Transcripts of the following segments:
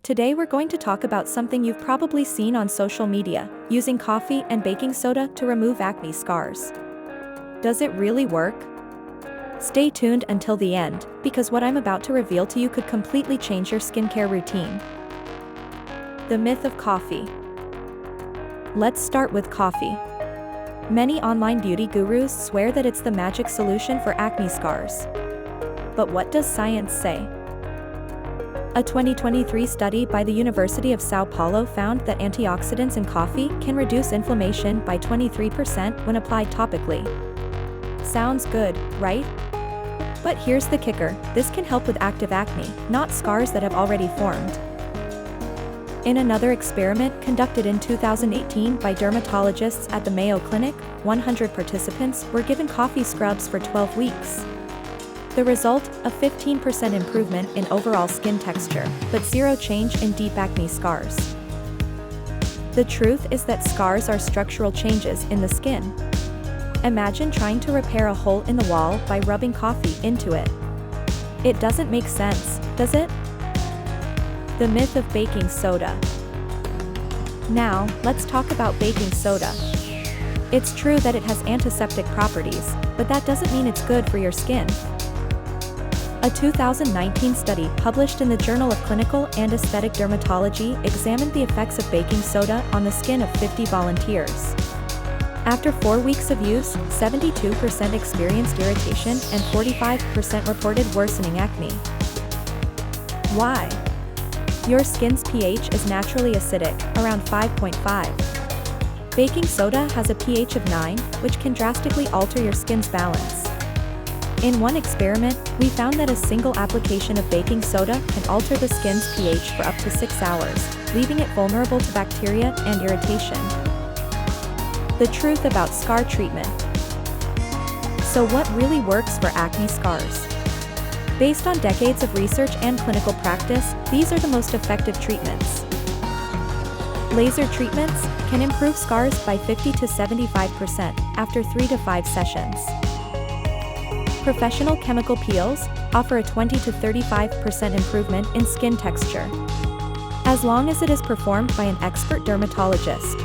Today we're going to talk about something you've probably seen on social media, using coffee and baking soda to remove acne scars. Does it really work? Stay tuned until the end, because what I'm about to reveal to you could completely change your skincare routine. The myth of coffee. Let's start with coffee. Many online beauty gurus swear that it's the magic solution for acne scars. But what does science say? A 2023 study by the University of São Paulo found that antioxidants in coffee can reduce inflammation by 23% when applied topically. Sounds good, right? But here's the kicker: this can help with active acne, not scars that have already formed. In another experiment conducted in 2018 by dermatologists at the Mayo Clinic, 100 participants were given coffee scrubs for 12 weeks. The result, a 15% improvement in overall skin texture, but zero change in deep acne scars. The truth is that scars are structural changes in the skin. Imagine trying to repair a hole in the wall by rubbing coffee into it. It doesn't make sense, does it? The myth of baking soda. Now, let's talk about baking soda. It's true that it has antiseptic properties, but that doesn't mean it's good for your skin. A 2019 study published in the Journal of Clinical and Aesthetic Dermatology examined the effects of baking soda on the skin of 50 volunteers. After 4 weeks of use, 72% experienced irritation and 45% reported worsening acne. Why? Your skin's pH is naturally acidic, around 5.5. Baking soda has a pH of 9, which can drastically alter your skin's balance. In one experiment, we found that a single application of baking soda can alter the skin's pH for up to 6 hours, leaving it vulnerable to bacteria and irritation. The truth about scar treatment. So what really works for acne scars? Based on decades of research and clinical practice, these are the most effective treatments. Laser treatments can improve scars by 50 to 75% after 3 to 5 sessions. Professional chemical peels offer a 20 to 35% improvement in skin texture, as long as it is performed by an expert dermatologist.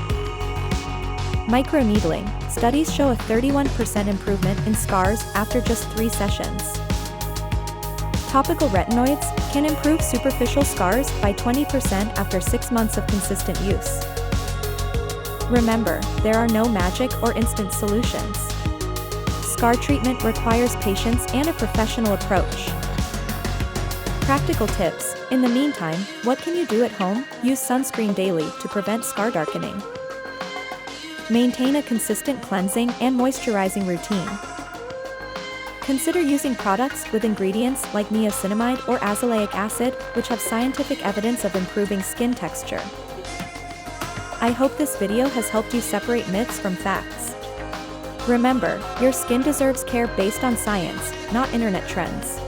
Microneedling studies show a 31% improvement in scars after just 3 sessions. Topical retinoids can improve superficial scars by 20% after 6 months of consistent use. Remember, there are no magic or instant solutions. Scar treatment requires patience and a professional approach. Practical tips. In the meantime, what can you do at home? Use sunscreen daily to prevent scar darkening. Maintain a consistent cleansing and moisturizing routine. Consider using products with ingredients like niacinamide or azelaic acid, which have scientific evidence of improving skin texture. I hope this video has helped you separate myths from facts. Remember, your skin deserves care based on science, not internet trends.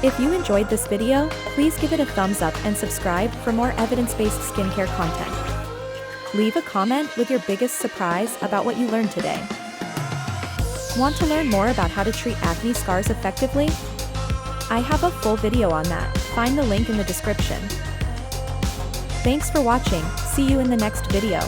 If you enjoyed this video, please give it a thumbs up and subscribe for more evidence-based skincare content. Leave a comment with your biggest surprise about what you learned today. Want to learn more about how to treat acne scars effectively? I have a full video on that. Find the link in the description. Thanks for watching. See you in the next video.